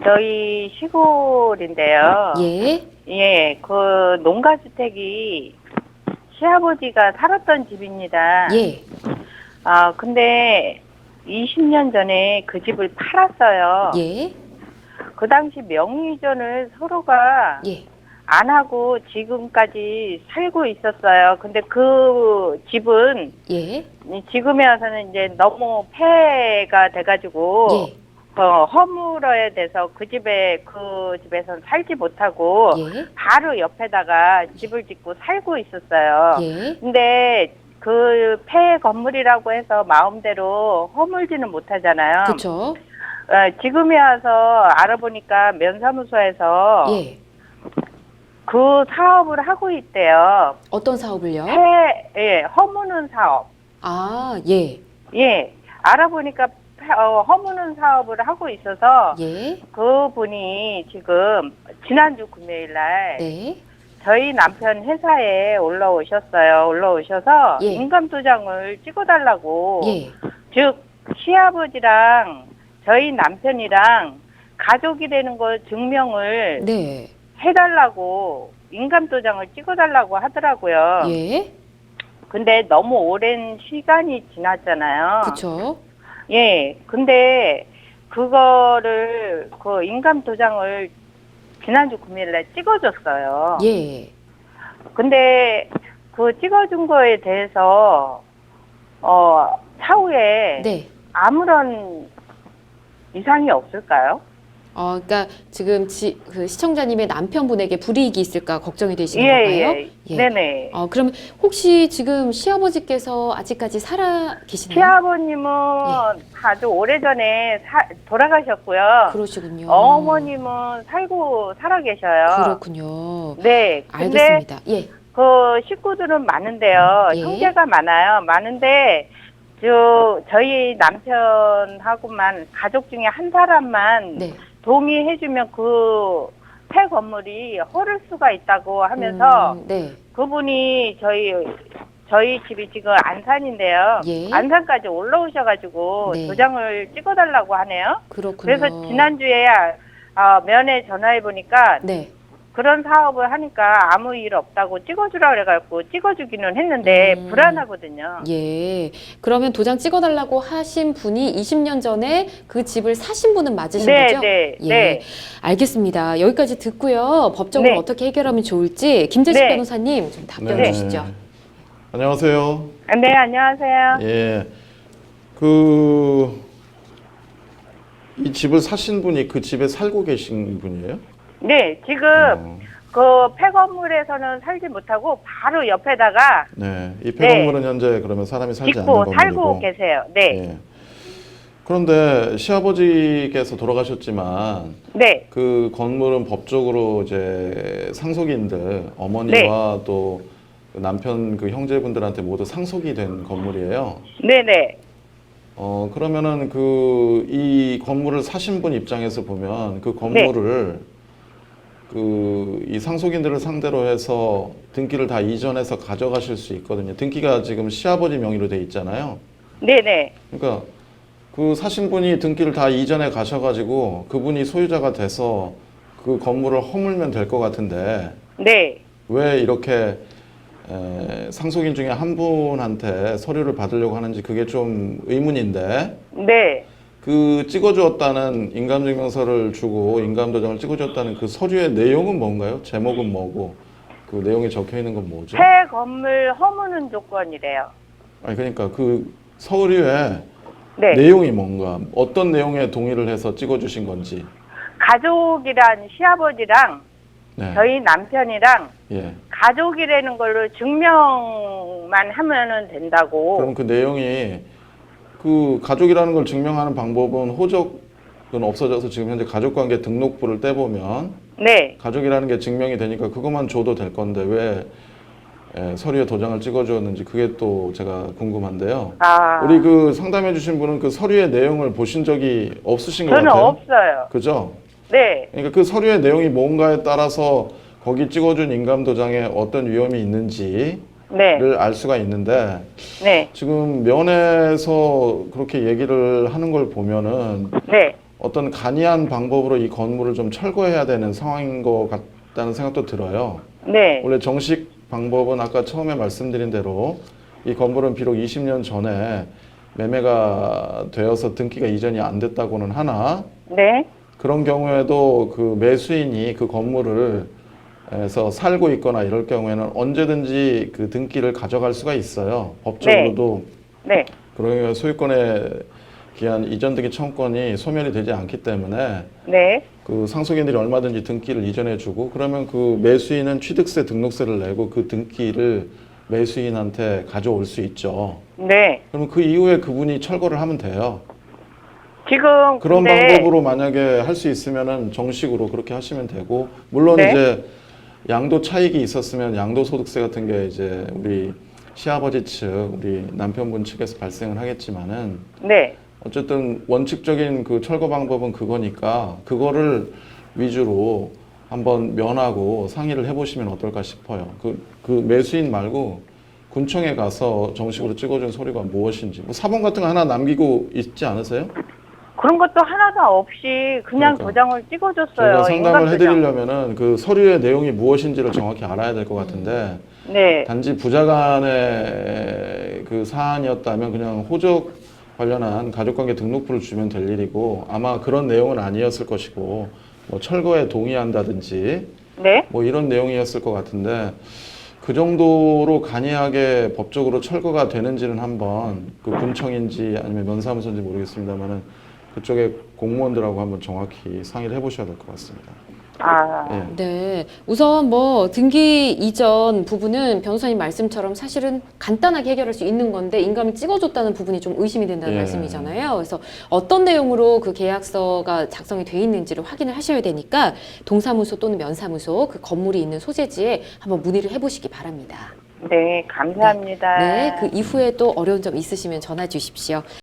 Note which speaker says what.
Speaker 1: 저희 시골인데요.
Speaker 2: 예,
Speaker 1: 예, 그 농가주택이 시아버지가 살았던 집입니다.
Speaker 2: 예,
Speaker 1: 근데 20년 전에 그 집을 팔았어요.
Speaker 2: 예,
Speaker 1: 그 당시 명의이전을 서로가
Speaker 2: 예,
Speaker 1: 안 하고 지금까지 살고 있었어요. 근데 그 집은
Speaker 2: 예,
Speaker 1: 지금에 와서는 이제 너무 폐가 돼가지고
Speaker 2: 예,
Speaker 1: 허물어야 돼서 그 집에선 살지 못하고
Speaker 2: 예,
Speaker 1: 바로 옆에다가 집을 짓고 살고 있었어요.
Speaker 2: 예,
Speaker 1: 근데 그 폐 건물이라고 해서 마음대로 허물지는 못하잖아요.
Speaker 2: 그쵸.
Speaker 1: 지금에 와서 알아보니까 면사무소에서
Speaker 2: 예,
Speaker 1: 그 사업을 하고 있대요.
Speaker 2: 어떤 사업을요?
Speaker 1: 허무는 사업.
Speaker 2: 아, 예,
Speaker 1: 예, 알아보니까 허무는 사업을 하고 있어서
Speaker 2: 예,
Speaker 1: 그분이 지금 지난주 금요일 날
Speaker 2: 네,
Speaker 1: 저희 남편 회사에 올라오셨어요. 올라오셔서
Speaker 2: 예.
Speaker 1: 인감도장을 찍어달라고.
Speaker 2: 예,
Speaker 1: 즉 시아버지랑 저희 남편이랑 가족이 되는 거 증명을
Speaker 2: 네,
Speaker 1: 해달라고 인감도장을 찍어달라고 하더라고요.
Speaker 2: 예,
Speaker 1: 근데 너무 오랜 시간이 지났잖아요.
Speaker 2: 그쵸.
Speaker 1: 예, 근데 그거를 그 인감도장을 지난주 금요일날 찍어줬어요.
Speaker 2: 예,
Speaker 1: 근데 그 찍어준 거에 대해서 차후에
Speaker 2: 네.
Speaker 1: 아무런 이상이 없을까요?
Speaker 2: 그러니까 지금 그 시청자님의 남편분에게 불이익이 있을까 걱정이 되시는 건가요?
Speaker 1: 예. 네네.
Speaker 2: 그러면 혹시 지금 시아버지께서 아직까지 살아 계시나요?
Speaker 1: 시아버님은 아주 오래전에 돌아가셨고요.
Speaker 2: 그러시군요.
Speaker 1: 어머님은 살아 계셔요.
Speaker 2: 그렇군요.
Speaker 1: 네. 근데
Speaker 2: 알겠습니다. 예,
Speaker 1: 그 식구들은 많은데요.
Speaker 2: 예.
Speaker 1: 형제가 많은데 저희 남편하고만 가족 중에 한 사람만
Speaker 2: 네.
Speaker 1: 동의해주면 그 폐 건물이 허를 수가 있다고 하면서
Speaker 2: 네.
Speaker 1: 그분이 저희 집이 지금 안산인데요.
Speaker 2: 예.
Speaker 1: 안산까지 올라오셔가지고
Speaker 2: 네.
Speaker 1: 도장을 찍어달라고 하네요.
Speaker 2: 그렇군요.
Speaker 1: 그래서 지난주에 면회 전화해 보니까
Speaker 2: 네.
Speaker 1: 그런 사업을 하니까 아무 일 없다고 찍어주라 그래갖고 찍어주기는 했는데 불안하거든요.
Speaker 2: 예. 그러면 도장 찍어달라고 하신 분이 20년 전에 그 집을 사신 분은 맞으신 거죠?
Speaker 1: 네,
Speaker 2: 예.
Speaker 1: 네.
Speaker 2: 알겠습니다. 여기까지 듣고요. 법적으로
Speaker 1: 네.
Speaker 2: 어떻게 해결하면 좋을지 김재식
Speaker 1: 네.
Speaker 2: 변호사님 좀 답변
Speaker 1: 네.
Speaker 2: 주시죠.
Speaker 3: 안녕하세요.
Speaker 1: 네, 안녕하세요.
Speaker 3: 예. 이 집을 사신 분이 그 집에 살고 계신 분이에요?
Speaker 1: 네, 지금 그 폐건물에서는 살지 못하고 바로 옆에다가
Speaker 3: 네. 이 폐건물은 현재 그러면 사람이 살지 않는
Speaker 1: 짓고
Speaker 3: 건물이고.
Speaker 1: 살고 계세요. 네.
Speaker 3: 예. 그런데 시아버지께서 돌아가셨지만
Speaker 1: 네.
Speaker 3: 그 건물은 법적으로 이제 상속인들 어머니와 또 남편 그 형제분들한테 모두 상속이 된 건물이에요.
Speaker 1: 네네.
Speaker 3: 그러면은 이 건물을 사신 분 입장에서 보면 그 건물을 이 상속인들을 상대로 해서 등기를 다 이전해서 가져가실 수 있거든요. 등기가 지금 시아버지 명의로 돼 있잖아요.
Speaker 1: 네네.
Speaker 3: 그러니까 그 사신 분이 등기를 다 이전해 가셔가지고 그분이 소유자가 돼서 그 건물을 허물면 될 것 같은데
Speaker 1: 네.
Speaker 3: 왜 이렇게 상속인 중에 한 분한테 서류를 받으려고 하는지 그게 좀 의문인데
Speaker 1: 네.
Speaker 3: 그 찍어주었다는 인감증명서를 주고 인감도장을 찍어주었다는 그 서류의 내용은 뭔가요? 제목은 뭐고 그 내용에 적혀 있는 건 뭐죠?
Speaker 1: 폐 건물 허무는 조건이래요.
Speaker 3: 아니 그러니까 그 서류에
Speaker 1: 네.
Speaker 3: 내용이 뭔가 어떤 내용에 동의를 해서 찍어주신 건지.
Speaker 1: 가족이란 시아버지랑
Speaker 3: 네.
Speaker 1: 저희 남편이랑
Speaker 3: 예.
Speaker 1: 가족이라는 걸로 증명만 하면은 된다고.
Speaker 3: 그럼 그 내용이 그 가족이라는 걸 증명하는 방법은 호적은 없어져서 지금 현재 가족관계 등록부를 떼보면
Speaker 1: 네.
Speaker 3: 가족이라는 게 증명이 되니까 그것만 줘도 될 건데 왜 서류에 도장을 찍어주었는지 그게 또 제가 궁금한데요. 우리 그 상담해 주신 분은 그 서류의 내용을 보신 적이 없으신 것
Speaker 1: 저는
Speaker 3: 같아요.
Speaker 1: 없어요.
Speaker 3: 그죠?
Speaker 1: 네.
Speaker 3: 그러니까 그 서류의 내용이 뭔가에 따라서 거기 찍어준 인감도장에 어떤 위험이 있는지를
Speaker 1: 네.
Speaker 3: 알 수가 있는데
Speaker 1: 네.
Speaker 3: 지금 면에서 그렇게 얘기를 하는 걸 보면은
Speaker 1: 네.
Speaker 3: 어떤 간이한 방법으로 이 건물을 좀 철거해야 되는 상황인 것 같다는 생각도 들어요.
Speaker 1: 네.
Speaker 3: 원래 정식 방법은 아까 처음에 말씀드린 대로 이 건물은 비록 20년 전에 매매가 되어서 등기가 이전이 안 됐다고는 하나
Speaker 1: 네.
Speaker 3: 그런 경우에도 그 매수인이 그 건물을 에서 살고 있거나 이럴 경우에는 언제든지 그 등기를 가져갈 수가 있어요. 법적으로도
Speaker 1: 네.
Speaker 3: 그러니까 소유권에 기한 이전 등기 청구권이 소멸이 되지 않기 때문에
Speaker 1: 네.
Speaker 3: 그 상속인들이 얼마든지 등기를 이전해주고 그러면 그 매수인은 취득세 등록세를 내고 그 등기를 매수인한테 가져올 수 있죠.
Speaker 1: 네.
Speaker 3: 그러면 그 이후에 그분이 철거를 하면 돼요.
Speaker 1: 지금
Speaker 3: 그런
Speaker 1: 근데
Speaker 3: 방법으로 만약에 할 수 있으면은 정식으로 그렇게 하시면 되고 물론
Speaker 1: 네.
Speaker 3: 이제 양도 차익이 있었으면 양도소득세 같은 게 이제 우리 시아버지 측, 우리 남편분 측에서 발생을 하겠지만은
Speaker 1: 네.
Speaker 3: 어쨌든 원칙적인 그 철거 방법은 그거니까 그거를 위주로 한번 면하고 상의를 해보시면 어떨까 싶어요. 그 매수인 말고 군청에 가서 정식으로 찍어준 서류가 무엇인지 뭐 사본 같은 거 하나 남기고 있지 않으세요?
Speaker 1: 그런 것도 하나도 없이 그냥
Speaker 3: 그러니까.
Speaker 1: 도장을 찍어줬어요.
Speaker 3: 저희가 상담을
Speaker 1: 인감도장.
Speaker 3: 해드리려면은 그 서류의 내용이 무엇인지를 정확히 알아야 될 것 같은데
Speaker 1: 네.
Speaker 3: 단지 부자간의 그 사안이었다면 그냥 호적 관련한 가족관계 등록부를 주면 될 일이고 아마 그런 내용은 아니었을 것이고 뭐 철거에 동의한다든지
Speaker 1: 네.
Speaker 3: 뭐 이런 내용이었을 것 같은데 그 정도로 간이하게 법적으로 철거가 되는지는 한번 그 군청인지 아니면 면사무소인지 모르겠습니다만은 그쪽에 공무원들하고 한번 정확히 상의를 해보셔야 될 것 같습니다.
Speaker 1: 아.
Speaker 3: 예.
Speaker 2: 네. 우선 뭐 등기 이전 부분은 변호사님 말씀처럼 사실은 간단하게 해결할 수 있는 건데 인감을 찍어줬다는 부분이 좀 의심이 된다는
Speaker 3: 예.
Speaker 2: 말씀이잖아요. 그래서 어떤 내용으로 그 계약서가 작성이 돼 있는지를 확인을 하셔야 되니까 동사무소 또는 면사무소 그 건물이 있는 소재지에 한번 문의를 해보시기 바랍니다.
Speaker 1: 네. 감사합니다.
Speaker 2: 네. 그 이후에 또 어려운 점 있으시면 전화 주십시오.